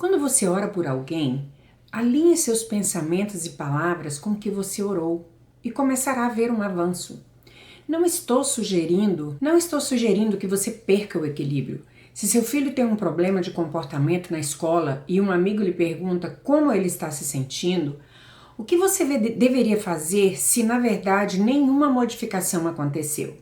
Quando você ora por alguém, alinhe seus pensamentos e palavras com o que você orou e começará a ver um avanço. Não estou sugerindo que você perca o equilíbrio. Se seu filho tem um problema de comportamento na escola e um amigo lhe pergunta como ele está se sentindo, o que você deveria fazer se na verdade nenhuma modificação aconteceu?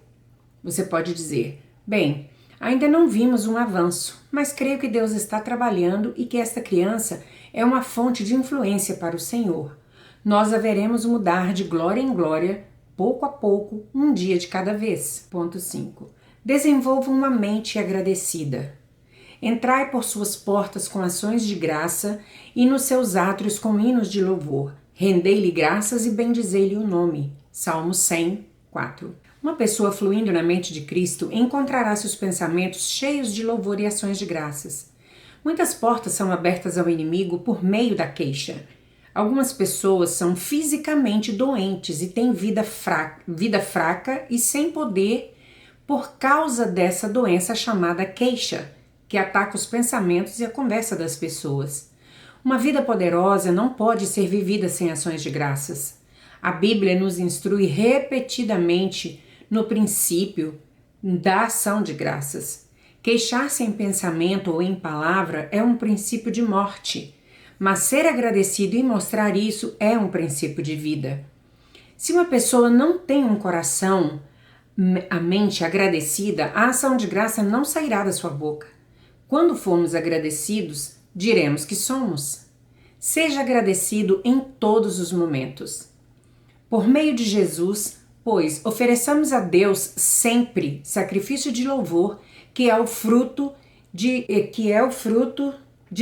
Você pode dizer: bem, ainda não vimos um avanço, mas creio que Deus está trabalhando e que esta criança é uma fonte de influência para o Senhor. Nós a veremos mudar de glória em glória, pouco a pouco, um dia de cada vez. Ponto 5. Desenvolva uma mente agradecida. Entrai por suas portas com ações de graça e nos seus átrios com hinos de louvor. Rendei-lhe graças e bendizei-lhe o nome. Salmo 100, 4. Uma pessoa fluindo na mente de Cristo encontrará seus pensamentos cheios de louvor e ações de graças. Muitas portas são abertas ao inimigo por meio da queixa. Algumas pessoas são fisicamente doentes e têm vida fraca e sem poder por causa dessa doença chamada queixa, que ataca os pensamentos e a conversa das pessoas. Uma vida poderosa não pode ser vivida sem ações de graças. A Bíblia nos instrui repetidamente no princípio da ação de graças. Queixar-se em pensamento ou em palavra é um princípio de morte, mas ser agradecido e mostrar isso é um princípio de vida. Se uma pessoa não tem um coração, a mente agradecida, a ação de graça não sairá da sua boca. Quando formos agradecidos, diremos que somos. Seja agradecido em todos os momentos. Por meio de Jesus, pois ofereçamos a Deus sempre sacrifício de louvor, que é o fruto de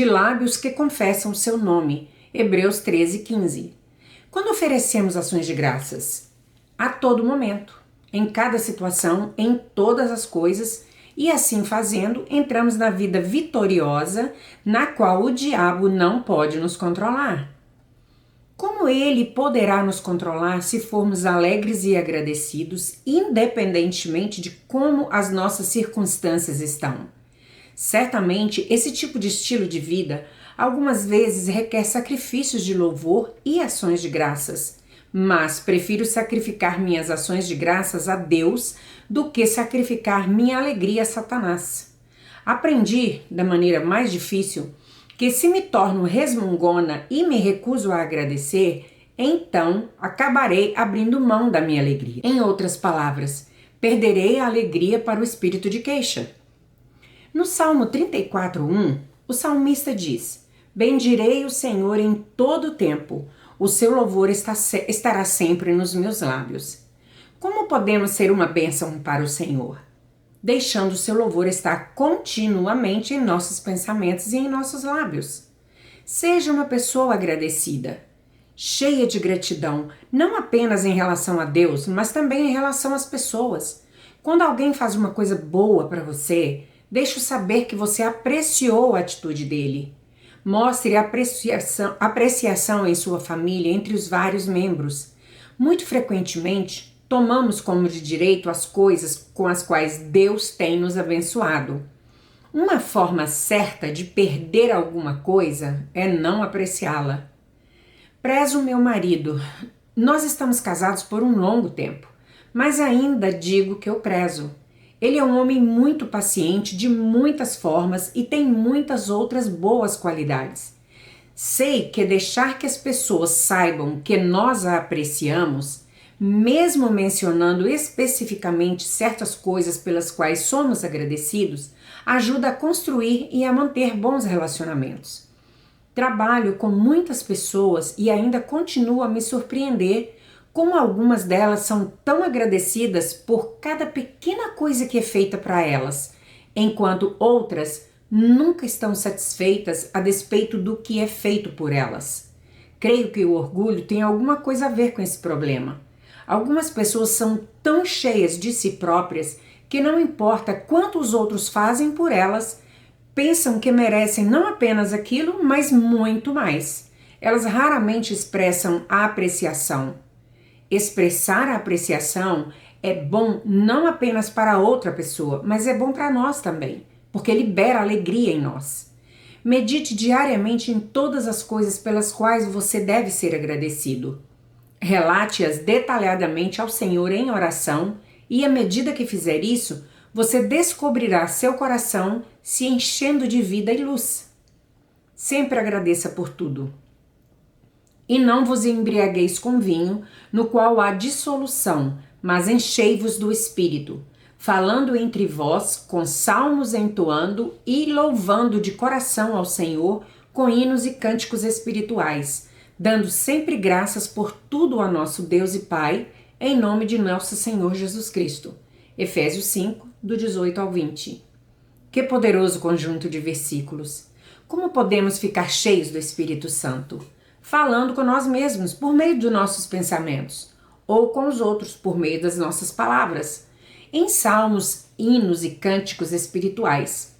lábios que confessam o seu nome. Hebreus 13, 15. Quando oferecemos ações de graças? A todo momento, em cada situação, em todas as coisas, e assim fazendo, entramos na vida vitoriosa, na qual o diabo não pode nos controlar. Como ele poderá nos controlar se formos alegres e agradecidos, independentemente de como as nossas circunstâncias estão? Certamente, esse tipo de estilo de vida algumas vezes requer sacrifícios de louvor e ações de graças, mas prefiro sacrificar minhas ações de graças a Deus do que sacrificar minha alegria a Satanás. Aprendi, da maneira mais difícil, que se me torno resmungona e me recuso a agradecer, então acabarei abrindo mão da minha alegria. Em outras palavras, perderei a alegria para o espírito de queixa. No Salmo 34:1, o salmista diz: bendirei o Senhor em todo o tempo, o seu louvor estará sempre nos meus lábios. Como podemos ser uma bênção para o Senhor? Deixando o seu louvor estar continuamente em nossos pensamentos e em nossos lábios. Seja uma pessoa agradecida, cheia de gratidão, não apenas em relação a Deus, mas também em relação às pessoas. Quando alguém faz uma coisa boa para você, deixe-o saber que você apreciou a atitude dele. Mostre apreciação em sua família entre os vários membros. Muito frequentemente, tomamos como de direito as coisas com as quais Deus tem nos abençoado. Uma forma certa de perder alguma coisa é não apreciá-la. Prezo meu marido. Nós estamos casados por um longo tempo, mas ainda digo que eu prezo. Ele é um homem muito paciente, de muitas formas e tem muitas outras boas qualidades. Sei que deixar que as pessoas saibam que nós a apreciamos, mesmo mencionando especificamente certas coisas pelas quais somos agradecidos, ajuda a construir e a manter bons relacionamentos. Trabalho com muitas pessoas e ainda continuo a me surpreender como algumas delas são tão agradecidas por cada pequena coisa que é feita para elas, enquanto outras nunca estão satisfeitas a despeito do que é feito por elas. Creio que o orgulho tem alguma coisa a ver com esse problema. Algumas pessoas são tão cheias de si próprias que não importa quanto os outros fazem por elas, pensam que merecem não apenas aquilo, mas muito mais. Elas raramente expressam a apreciação. Expressar a apreciação é bom não apenas para outra pessoa, mas é bom para nós também, porque libera alegria em nós. Medite diariamente em todas as coisas pelas quais você deve ser agradecido. Relate-as detalhadamente ao Senhor em oração e, à medida que fizer isso, você descobrirá seu coração se enchendo de vida e luz. Sempre agradeça por tudo. E não vos embriagueis com vinho, no qual há dissolução, mas enchei-vos do Espírito, falando entre vós com salmos entoando e louvando de coração ao Senhor com hinos e cânticos espirituais, dando sempre graças por tudo a nosso Deus e Pai, em nome de nosso Senhor Jesus Cristo. Efésios 5, do 18 ao 20. Que poderoso conjunto de versículos! Como podemos ficar cheios do Espírito Santo? Falando com nós mesmos por meio dos nossos pensamentos, ou com os outros por meio das nossas palavras, em salmos, hinos e cânticos espirituais.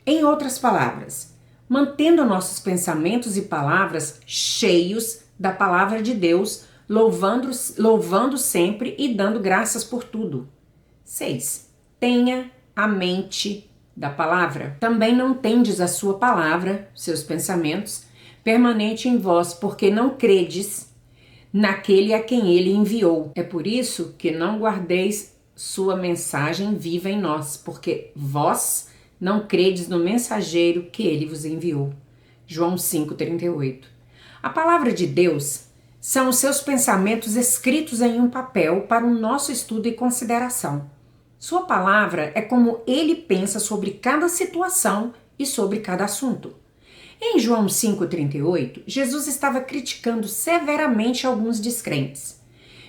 Em outras palavras, mantendo nossos pensamentos e palavras cheios da palavra de Deus, louvando sempre e dando graças por tudo. 6. Tenha a mente da palavra. Também não tendes a sua palavra, seus pensamentos, permanente em vós, porque não credes naquele a quem ele enviou. É por isso que não guardeis sua mensagem viva em nós, porque vós não credes no mensageiro que ele vos enviou. João 5,38. A palavra de Deus são os seus pensamentos escritos em um papel para o nosso estudo e consideração. Sua palavra é como ele pensa sobre cada situação e sobre cada assunto. Em João 5,38, Jesus estava criticando severamente alguns descrentes.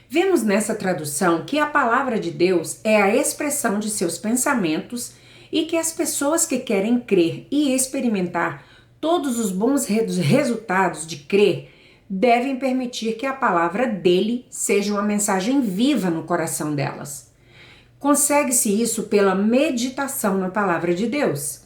Vemos nessa tradução que a palavra de Deus é a expressão de seus pensamentos e que as pessoas que querem crer e experimentar todos os bons resultados de crer devem permitir que a palavra dele seja uma mensagem viva no coração delas. Consegue-se isso pela meditação na palavra de Deus.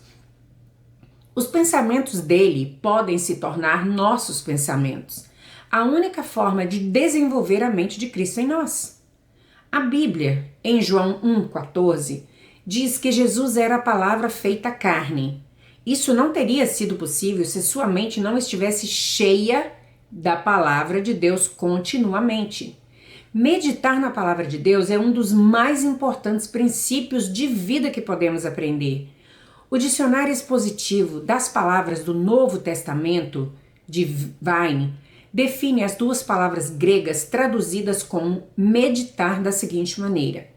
Os pensamentos dele podem se tornar nossos pensamentos, a única forma de desenvolver a mente de Cristo em nós. A Bíblia, em João 1,14, diz que Jesus era a palavra feita carne. Isso não teria sido possível se sua mente não estivesse cheia da palavra de Deus continuamente. Meditar na palavra de Deus é um dos mais importantes princípios de vida que podemos aprender. O dicionário expositivo das palavras do Novo Testamento, de Vine, define as duas palavras gregas traduzidas como meditar da seguinte maneira: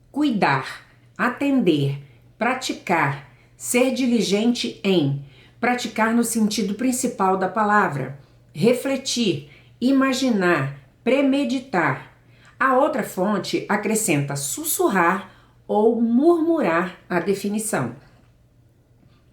cuidar, atender, praticar, ser diligente em, praticar no sentido principal da palavra, refletir, imaginar, premeditar. A outra fonte acrescenta sussurrar ou murmurar a definição.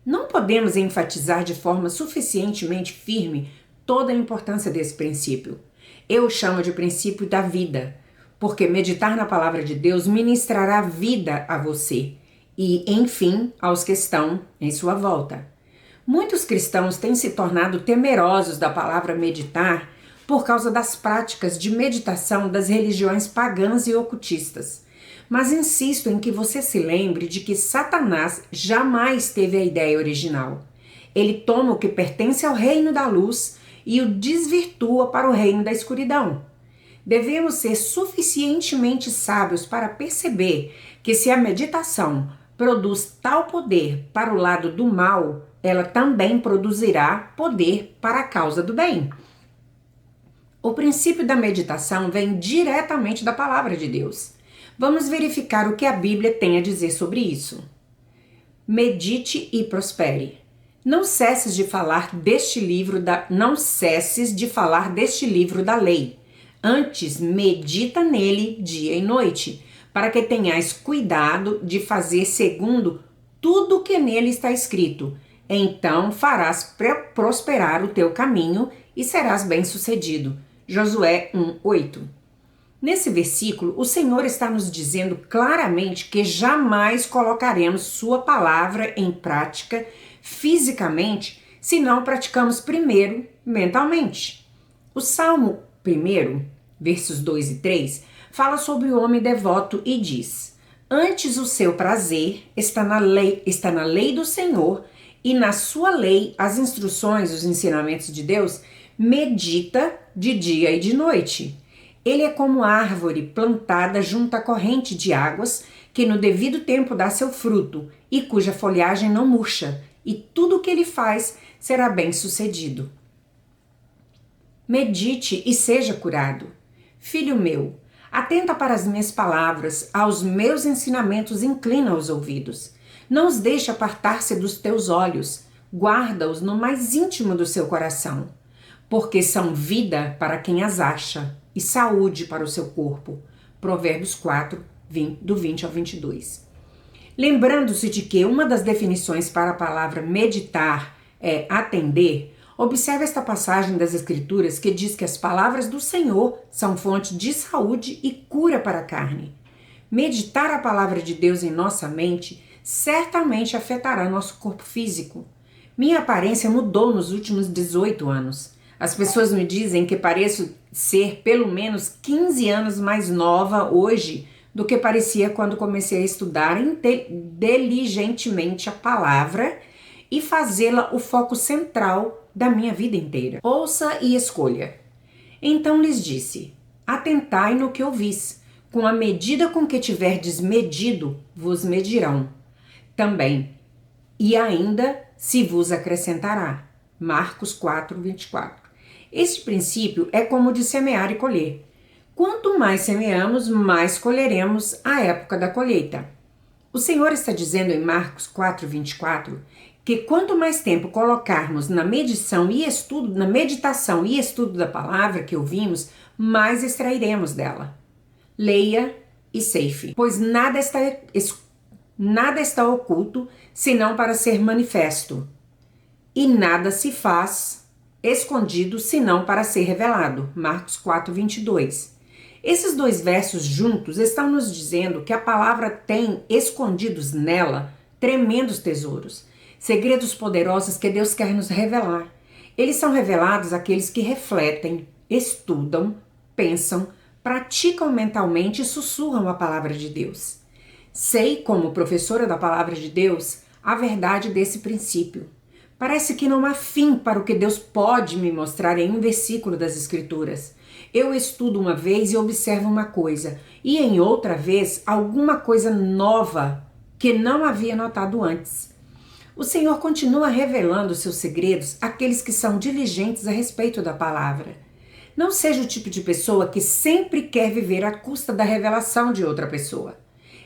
Não podemos enfatizar de forma suficientemente firme toda a importância desse princípio. Eu o chamo de princípio da vida, porque meditar na palavra de Deus ministrará vida a você e, enfim, aos que estão em sua volta. Muitos cristãos têm se tornado temerosos da palavra meditar por causa das práticas de meditação das religiões pagãs e ocultistas. Mas insisto em que você se lembre de que Satanás jamais teve a ideia original. Ele toma o que pertence ao reino da luz e o desvirtua para o reino da escuridão. Devemos ser suficientemente sábios para perceber que se a meditação produz tal poder para o lado do mal, ela também produzirá poder para a causa do bem. O princípio da meditação vem diretamente da palavra de Deus. Vamos verificar o que a Bíblia tem a dizer sobre isso. Medite e prospere. Não cesses de falar deste livro da lei. Antes, medita nele dia e noite, para que tenhais cuidado de fazer segundo tudo o que nele está escrito. Então farás prosperar o teu caminho e serás bem-sucedido. Josué 1:8. Nesse versículo, o Senhor está nos dizendo claramente que jamais colocaremos sua palavra em prática fisicamente se não praticamos primeiro mentalmente. O Salmo 1, versos 2 e 3, fala sobre o homem devoto e diz: antes o seu prazer está na lei do Senhor, e na sua lei, as instruções, os ensinamentos de Deus, medita de dia e de noite. Ele é como árvore plantada junto à corrente de águas, que no devido tempo dá seu fruto, e cuja folhagem não murcha, e tudo o que ele faz será bem sucedido. Medite e seja curado. Filho meu, atenta para as minhas palavras, aos meus ensinamentos inclina os ouvidos. Não os deixe apartar-se dos teus olhos, guarda-os no mais íntimo do seu coração, porque são vida para quem as acha e saúde para o seu corpo. Provérbios 4, do 20 ao 22. Lembrando-se de que uma das definições para a palavra meditar é atender, observe esta passagem das Escrituras que diz que as palavras do Senhor são fonte de saúde e cura para a carne. Meditar a palavra de Deus em nossa mente certamente afetará nosso corpo físico. Minha aparência mudou nos últimos 18 anos. As pessoas me dizem que pareço ser pelo menos 15 anos mais nova hoje do que parecia quando comecei a estudar diligentemente a palavra e fazê-la o foco central da minha vida inteira. Ouça e escolha. Então lhes disse: atentai no que ouvis, com a medida com que tiverdes medido, vos medirão também, e ainda se vos acrescentará. Marcos 4, 24. Este princípio é como o de semear e colher. Quanto mais semeamos, mais colheremos à época da colheita. O Senhor está dizendo em Marcos 4, 24, que quanto mais tempo colocarmos na meditação e estudo da palavra que ouvimos, mais extrairemos dela. Leia e ceife, pois nada está oculto, senão para ser manifesto, e nada se faz escondido, senão para ser revelado. Marcos 4, 22. Esses dois versos juntos estão nos dizendo que a palavra tem escondidos nela tremendos tesouros, segredos poderosos que Deus quer nos revelar. Eles são revelados àqueles que refletem, estudam, pensam, praticam mentalmente e sussurram a palavra de Deus. Sei, como professora da palavra de Deus, a verdade desse princípio. Parece que não há fim para o que Deus pode me mostrar em um versículo das Escrituras. Eu estudo uma vez e observo uma coisa, e em outra vez alguma coisa nova que não havia notado antes. O Senhor continua revelando seus segredos àqueles que são diligentes a respeito da palavra. Não seja o tipo de pessoa que sempre quer viver à custa da revelação de outra pessoa.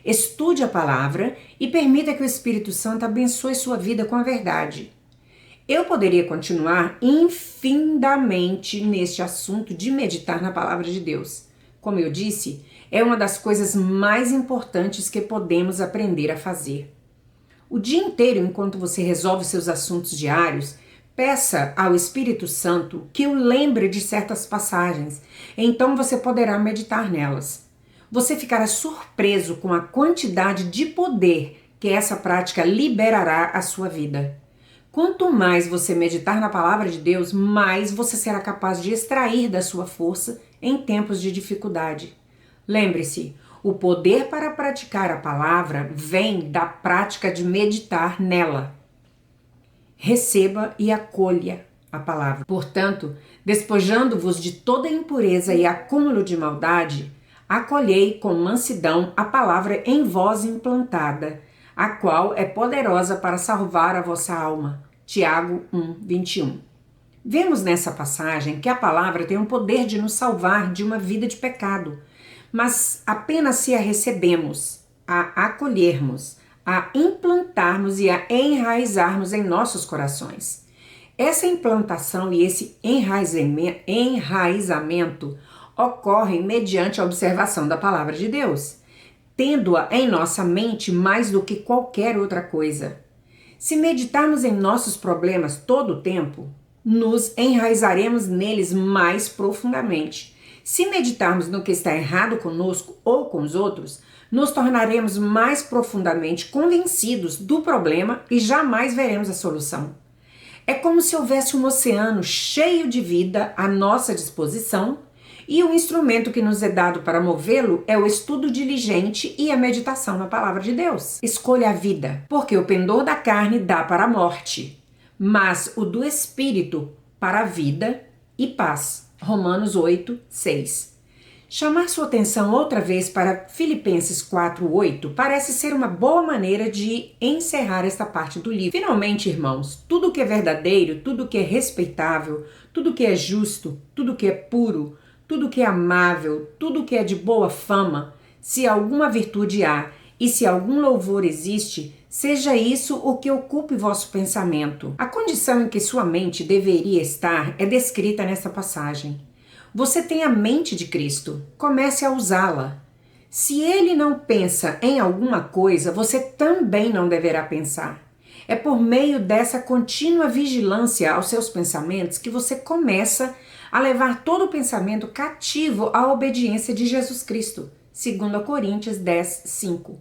Estude a palavra e permita que o Espírito Santo abençoe sua vida com a verdade. Eu poderia continuar infinitamente neste assunto de meditar na palavra de Deus. Como eu disse, é uma das coisas mais importantes que podemos aprender a fazer. O dia inteiro, enquanto você resolve seus assuntos diários, peça ao Espírito Santo que o lembre de certas passagens, então você poderá meditar nelas. Você ficará surpreso com a quantidade de poder que essa prática liberará à sua vida. Quanto mais você meditar na palavra de Deus, mais você será capaz de extrair da sua força em tempos de dificuldade. Lembre-se, o poder para praticar a palavra vem da prática de meditar nela. Receba e acolha a palavra. Portanto, despojando-vos de toda impureza e acúmulo de maldade, acolhei com mansidão a palavra em vós implantada, a qual é poderosa para salvar a vossa alma. Tiago 1, 21. Vemos nessa passagem que a palavra tem o poder de nos salvar de uma vida de pecado, mas apenas se a recebemos, a acolhermos, a implantarmos e a enraizarmos em nossos corações. Essa implantação e esse enraizamento ocorrem mediante a observação da palavra de Deus, tendo-a em nossa mente mais do que qualquer outra coisa. Se meditarmos em nossos problemas todo o tempo, nos enraizaremos neles mais profundamente. Se meditarmos no que está errado conosco ou com os outros, nos tornaremos mais profundamente convencidos do problema e jamais veremos a solução. É como se houvesse um oceano cheio de vida à nossa disposição E o instrumento que nos é dado para movê-lo é o estudo diligente e a meditação na palavra de Deus. Escolha a vida, porque o pendor da carne dá para a morte, mas o do espírito para a vida e paz. Romanos 8, 6. Chamar sua atenção outra vez para Filipenses 4:8 parece ser uma boa maneira de encerrar esta parte do livro. Finalmente, irmãos, tudo que é verdadeiro, tudo que é respeitável, tudo que é justo, tudo que é puro, tudo que é amável, tudo que é de boa fama, se alguma virtude há e se algum louvor existe, seja isso o que ocupe vosso pensamento. A condição em que sua mente deveria estar é descrita nesta passagem. Você tem a mente de Cristo, comece a usá-la. Se ele não pensa em alguma coisa, você também não deverá pensar. É por meio dessa contínua vigilância aos seus pensamentos que você começa a levar todo o pensamento cativo à obediência de Jesus Cristo, 2 Coríntios 10, 5.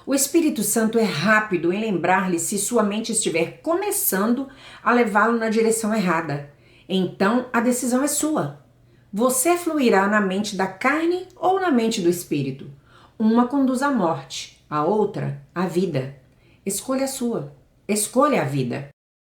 O Espírito Santo é rápido em lembrar-lhe se sua mente estiver começando a levá-lo na direção errada. Então, a decisão é sua. Você fluirá na mente da carne ou na mente do espírito? Uma conduz à morte, a outra à vida. Escolha a sua. Escolha a vida.